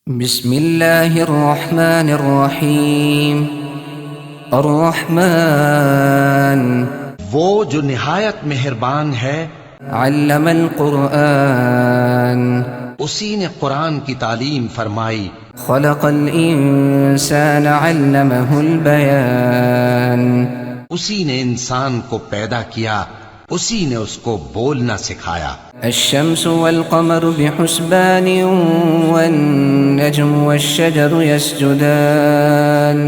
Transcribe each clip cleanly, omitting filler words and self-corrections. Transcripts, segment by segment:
بسم اللہ الرحمن الرحیم الرحمن وہ جو نہایت مہربان ہے، علم القرآن اسی نے قرآن کی تعلیم فرمائی، خلق الانسان علمہ البیان اسی نے انسان کو پیدا کیا، اسی نے اس کو بولنا سکھایا۔ الشمس والقمر بحسبان والنجم والشجر يسجدان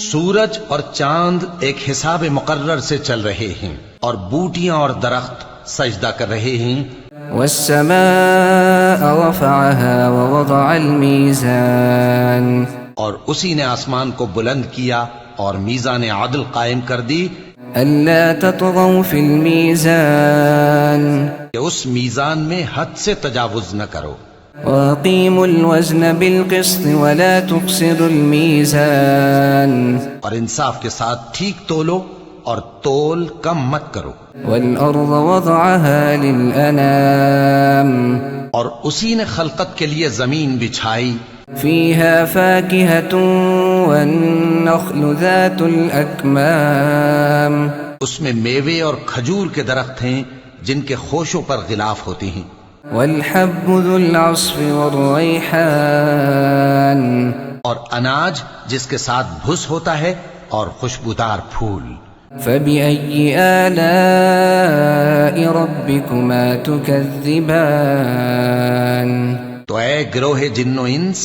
سورج اور چاند ایک حساب مقرر سے چل رہے ہیں، اور بوٹیاں اور درخت سجدہ کر رہے ہیں۔ والسماء رفعها ووضع الميزان اور اسی نے آسمان کو بلند کیا اور میزان عدل قائم کر دی ألا تطغوا في الميزان کہ اس میزان میں حد سے تجاوز نہ کرو، وأقيموا الوزن بالقسط ولا تخسروا الميزان اور انصاف کے ساتھ ٹھیک تولو اور تول کم مت کرو۔ والأرض وضعها للأنام اور اسی نے خلقت کے لیے زمین بچھائی، فيها فاكهة والنخل ذات الأكمام اس میں میوے اور کھجور کے درخت ہیں جن کے خوشوں پر غلاف ہوتے ہیں، والحب ذو العصف والريحان اور اناج جس کے ساتھ بھس ہوتا ہے اور خوشبودار پھول۔ فبأي آلاء ربكما تكذبان تو اے گروہ جن و انس،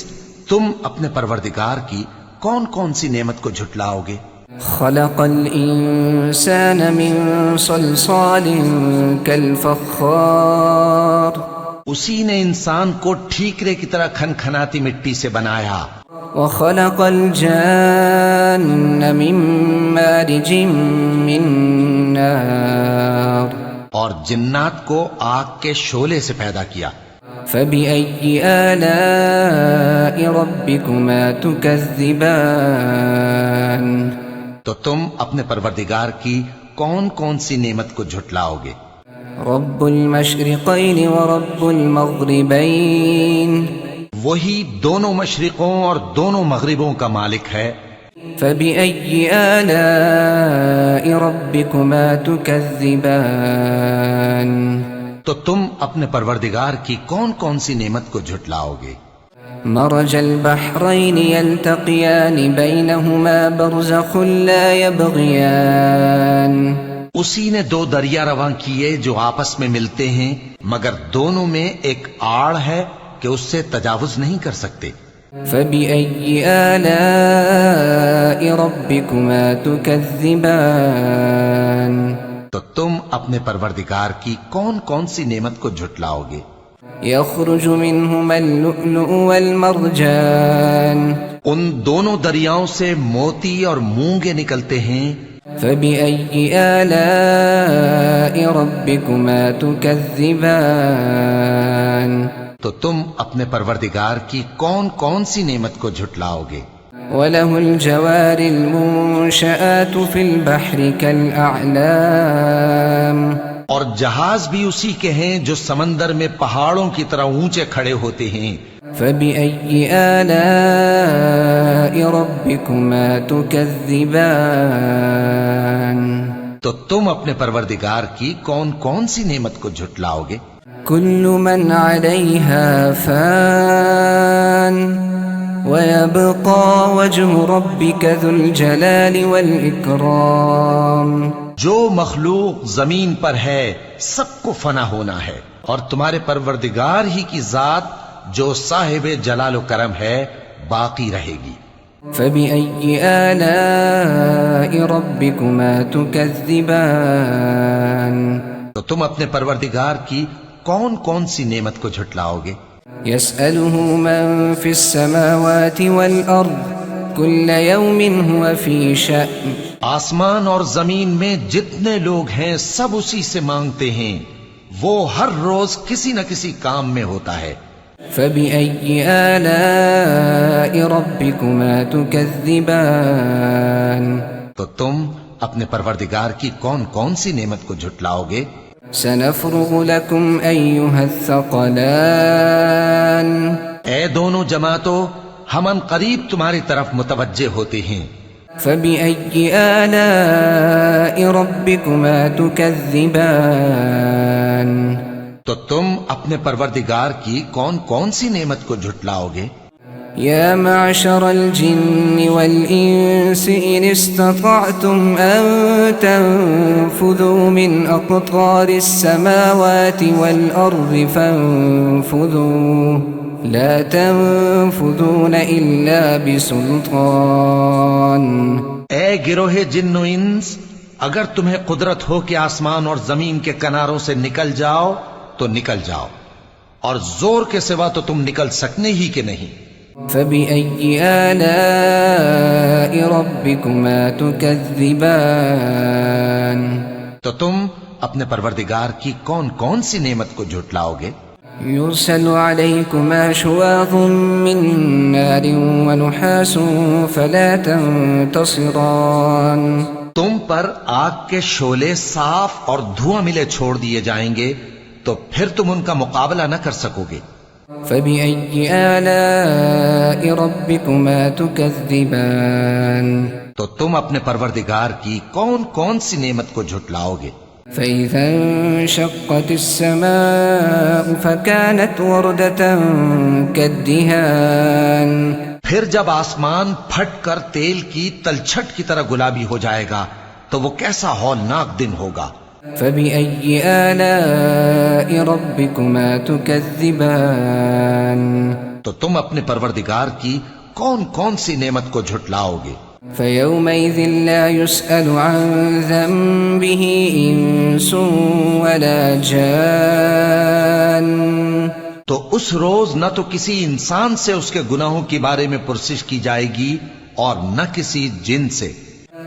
تم اپنے پروردگار کی کون کون سی نعمت کو جھٹلاؤ گے؟ خلق الإنسان من صلصال كالفخار اسی نے انسان کو ٹھیکرے کی طرح کھنکھناتی مٹی سے بنایا، وخلق الجان من مارج من نار اور جنات کو آگ کے شعلے سے پیدا کیا۔ فبأي آلاء ربكما تكذبان تو تم اپنے پروردگار کی کون کون سی نعمت کو جھٹلاؤ گے؟ رب المشرقين ورب المغربين وہی دونوں مشرقوں اور دونوں مغربوں کا مالک ہے۔ فبأي آلاء ربكما تكذبان تو تم اپنے پروردگار کی کون کون سی نعمت کو جھٹلاؤ گے؟ مرج البحرين يلتقيان بينهما برزخ لا يبغيان اسی نے دو دریا رواں کیے جو آپس میں ملتے ہیں، مگر دونوں میں ایک آڑ ہے کہ اس سے تجاوز نہیں کر سکتے۔ فبأي آلاء ربكما تكذبان تو تم اپنے پروردگار کی کون کون سی نعمت کو جھٹلاؤ گے؟ يخرج منهما اللؤلؤ والمرجان ان دونوں دریاؤں سے موتی اور مونگے نکلتے ہیں۔ فبأي آلاء ربكما تكذبان تو تم اپنے پروردگار کی کون کون سی نعمت کو جھٹلاؤ گے؟ وله الجوار المنشآت في البحر كالأعلام اور جہاز بھی اسی کے ہیں جو سمندر میں پہاڑوں کی طرح اونچے کھڑے ہوتے ہیں۔ فبأي آلاء ربكما تكذبان تو تم اپنے پروردگار کی کون کون سی نعمت کو جھٹلاؤ گے؟ كل من عليها فان ويبقى وجه ربك ذو الجلال والإكرام جو مخلوق زمین پر ہے سب کو فنا ہونا ہے، اور تمہارے پروردگار ہی کی ذات جو صاحب جلال و کرم ہے باقی رہے گی۔ فبأي آلاء ربكما تكذبان تو تم اپنے پروردگار کی کون کون سی نعمت کو جھٹلاؤ گے؟ يسأله من في السماوات والأرض كل يوم هو في شأن آسمان اور زمین میں جتنے لوگ ہیں سب اسی سے مانگتے ہیں، وہ ہر روز کسی نہ کسی کام میں ہوتا ہے۔ فبأي آلاء ربكما تكذبان تو تم اپنے پروردگار کی کون کون سی نعمت کو جھٹلاؤ گے؟ سنفرغ لكم أيها الثقلان اے دونوں جماعتوں، ہم ان قریب تمہاری طرف متوجہ ہوتے ہیں۔ فبأي آلاء ربكما تكذبان؟ تو تم اپنے پروردگار کی کون کون سی نعمت کو جھٹلاؤ گے؟ يا معشر الجن والإنس إن استطعتم أن تنفذوا من أقطار السماوات والأرض فانفذوا لا تنفذون إلا بسلطان۔ اے گروہ جن و انس، اگر تمہیں قدرت ہو کہ آسمان اور زمین کے کناروں سے نکل جاؤ تو نکل جاؤ، اور زور کے سوا تو تم نکل سکنے ہی کہ نہیں۔ فبأي آلاء ربكما تكذبان؟ تو تم اپنے پروردگار کی کون کون سی نعمت کو جھٹلاؤ گے؟ يرسل عليكما شواظ من نار ونحاس فلا تنتصران؟ تم پر آگ کے شعلے صاف اور دھواں ملے چھوڑ دیے جائیں گے تو پھر تم ان کا مقابلہ نہ کر سکو گے۔ فبأي آلاء ربكما تكذبان؟ تو تم اپنے پروردگار کی کون کون سی نعمت کو جھٹلاؤ گے؟ فإذا انشقت السماء فكانت وردة كالدهان؟ پھر جب آسمان پھٹ کر تیل کی تلچھٹ کی طرح گلابی ہو جائے گا تو وہ کیسا ہولناک دن ہوگا۔ فبأي آلاء ربكما تكذبان؟ تو تم اپنے پروردگار کی کون کون سی نعمت کو جھٹلاؤ گے؟ فيومئذ لا يسأل عن ذنبه إنس ولا جان؟ تو اس روز نہ تو کسی انسان سے اس کے گناہوں کے بارے میں پرسش کی جائے گی اور نہ کسی جن سے۔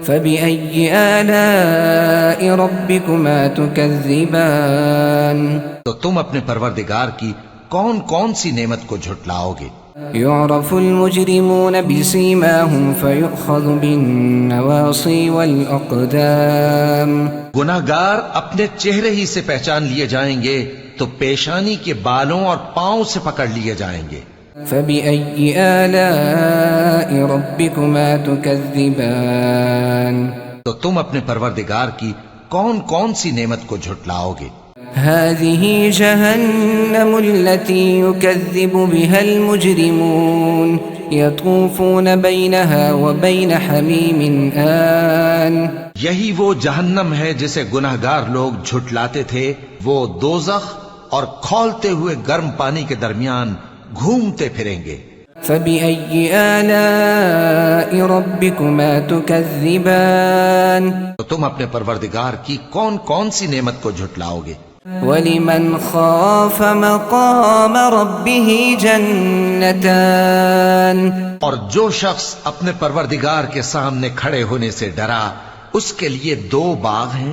فبأي آلاء ربكما تكذبان؟ تو تم اپنے پروردگار کی کون کون سی نعمت کو جھٹلاؤ گے؟ يعرف المجرمون بسيماهم فيؤخذ بالنواصي والأقدام؟ گناہگار اپنے چہرے ہی سے پہچان لیے جائیں گے تو پیشانی کے بالوں اور پاؤں سے پکڑ لیے جائیں گے۔ فبأي آلاء ربكما تكذبان؟ تو تم اپنے پروردگار کی کون کون سی نعمت کو جھٹلاؤ گے؟ هذه جهنم التي يكذب بها المجرمون يطوفون بينها وبين حميم آن؟ یہی وہ جہنم ہے جسے گناہگار لوگ جھٹلاتے تھے، وہ دوزخ اور کھولتے ہوئے گرم پانی کے درمیان گھومتے پھریں گے۔ فبأي آلاء ربكما تكذبان؟ تو تم اپنے پروردگار کی کون کون سی نعمت کو جھٹلاؤ گے؟ وَلِمَنْ خَافَ مَقَامَ رَبِّهِ جَنَّتَانِ؟ اور جو شخص اپنے پروردگار کے سامنے کھڑے ہونے سے ڈرا اس کے لیے دو باغ ہیں۔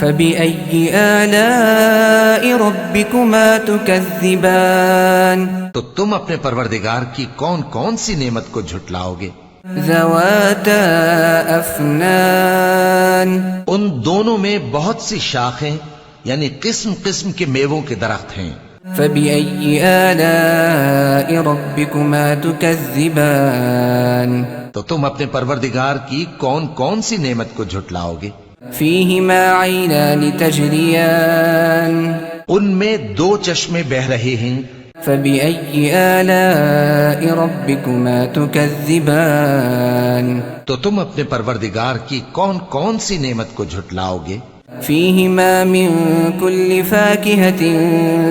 فبأي آلاء ربكما تكذبان؟ تو تم اپنے پروردگار کی کون کون سی نعمت کو جھٹلاؤ گے؟ ذواتا افنان؟ ان دونوں میں بہت سی شاخیں یعنی قسم قسم کے میووں کے درخت ہیں۔ فبأي آلاء ربكما تكذبان؟ تو تم اپنے پروردگار کی کون کون سی نعمت کو جھٹلاؤ گے؟ فيهما عينان تجريان؟ ان میں دو چشمے بہ رہے ہیں۔ فبأي آلاء ربكما تكذبان؟ تو تم اپنے پروردگار کی کون کون سی نعمت کو جھٹلاؤ گے؟ فيهما من كل فاكهة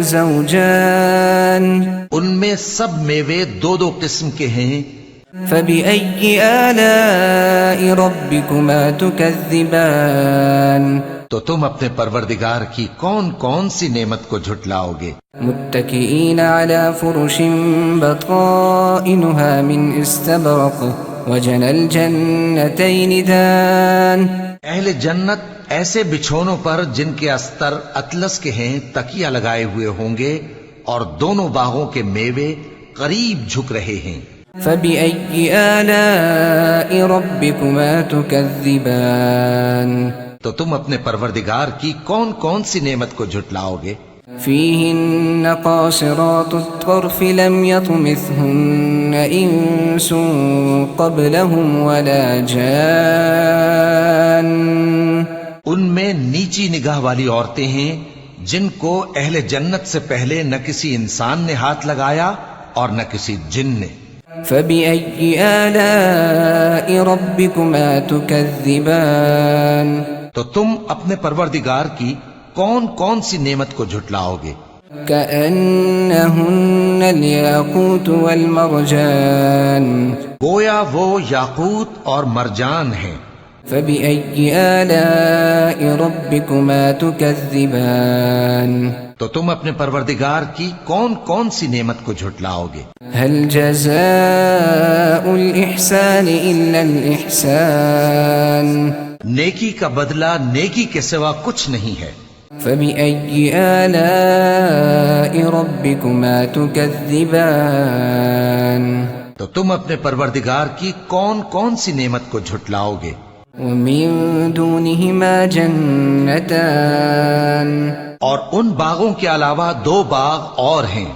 زوجان؟ ان میں سب میوے دو دو قسم کے ہیں۔ فبأي آلاء ربكما تكذبان؟ تو تم اپنے پروردگار کی کون کون سی نعمت کو جھٹلاؤ گے؟ متكئين على فرش بطائنها من استبرق وجنى الجنتين دان؟ اہل جنت ایسے بچھونوں پر جن کے استر اطلس کے ہیں تکیہ لگائے ہوئے ہوں گے اور دونوں باغوں کے میوے قریب جھک رہے ہیں۔ فبأي آلاء ربكما تكذبان؟ تو تم اپنے پروردگار کی کون کون سی نعمت کو جھٹلاؤ گے؟ فيهن قاصرات الطرف لم يطمثهن إنس قبلهم ولا جان. ان میں نیچی نگاہ والی عورتیں ہیں جن کو اہل جنت سے پہلے نہ کسی انسان نے ہاتھ لگایا اور نہ کسی جن نے. فبأي آلاء ربكما تكذبان. تو تم اپنے پروردگار کی کون کون سی نعمت کو جھٹلاؤ گے؟ كأنهن الياقوت والمرجان. گویا وہ یاقوت اور مرجان ہیں. فبأي آلاء ربكما تكذبان. تو تم اپنے پروردگار کی کون کون سی نعمت کو جھٹلاؤ گے؟ هل جزاء الإحسان إلا الإحسان. نیکی کا بدلہ نیکی کے سوا کچھ نہیں ہے. فبأي آلاء ربكما تكذبان. تو تم اپنے پروردگار کی کون کون سی نعمت کو جھٹلاؤ گے؟ ومن دونهما جنتان. اور ان باغوں کے علاوہ 2 باغ اور ہیں.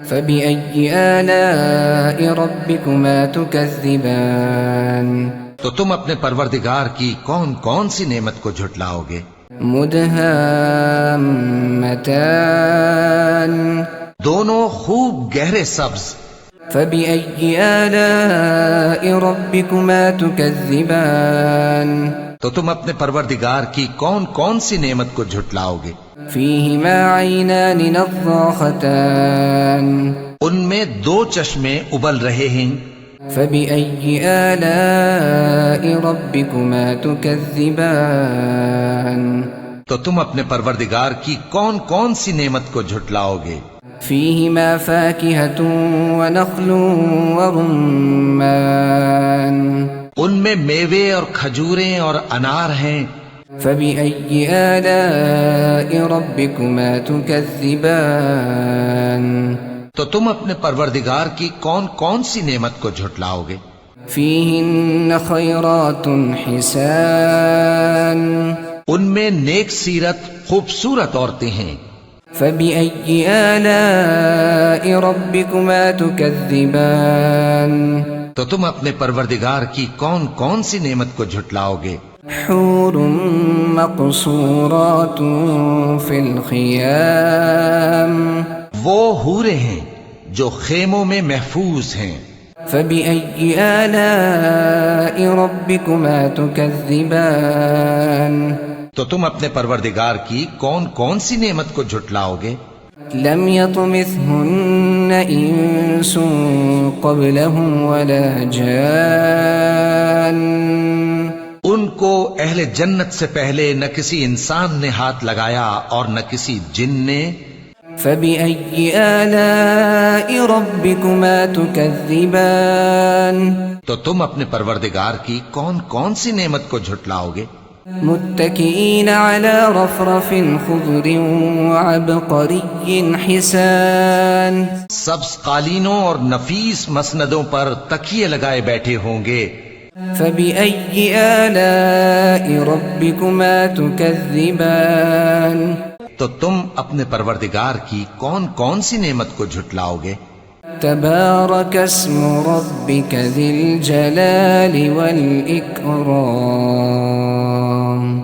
فبأي آلاء ربكما تكذبان. تو تم اپنے پروردگار کی کون کون سی نعمت کو جھٹلاؤ گے؟ مدهامتان. دونوں خوب گہرے سبز. فبأي آلاء ربكما تكذبان. تو تم اپنے پروردگار کی کون کون سی نعمت کو جھٹلاؤ گے؟ فيهما عينان نضاختان. ان میں 2 چشمے ابل رہے ہیں. فبأي آلاء ربكما تكذبان. تو تم اپنے پروردگار کی کون کون سی نعمت کو جھٹلاؤ گے؟ فيهما فاكهة ونخل ورمان. ان میں میوے اور کھجوریں اور انار ہیں. فبأي آلاء ربكما تكذبان. تو تم اپنے پروردگار کی کون کون سی نعمت کو جھٹلاؤ گے؟ فيهن خيرات حسان. ان میں نیک سیرت خوبصورت عورتیں ہیں. فبأي آلاء ربكما تكذبان. تو تم اپنے پروردگار کی کون کون سی نعمت کو جھٹلاؤ گے؟ حور مقصورات في الخيام. وہ حوریں ہیں جو خیموں میں محفوظ ہیں. فبأي آلاء ربكما تكذبان. تو تم اپنے پروردگار کی کون کون سی نعمت کو جھٹلاؤ گے؟ لم يطمثهن إنس قبلهم ولا جان. ان کو اہل جنت سے پہلے نہ کسی انسان نے ہاتھ لگایا اور نہ کسی جن نے. فبأي آلاء ربكما تكذبان. تو تم اپنے پروردگار کی کون کون سی نعمت کو جھٹلاؤ گے؟ متكئين على رفرف خضر وعبقري حسان. سبز قالینوں اور نفیس مسندوں پر تکیے لگائے بیٹھے ہوں گے. فبأي آلاء ربكما تكذبان. تو تم اپنے پروردگار کی کون کون سی نعمت کو جھٹلاؤ گے؟ تبارك اسم ربك ذي الجلال والإكرام.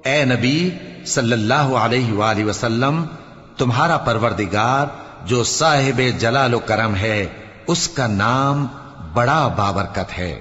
اے نبی صلی اللہ علیہ وآلہ وسلم، تمہارا پروردگار جو صاحب جلال و کرم ہے، اس کا نام بڑا بابرکت ہے.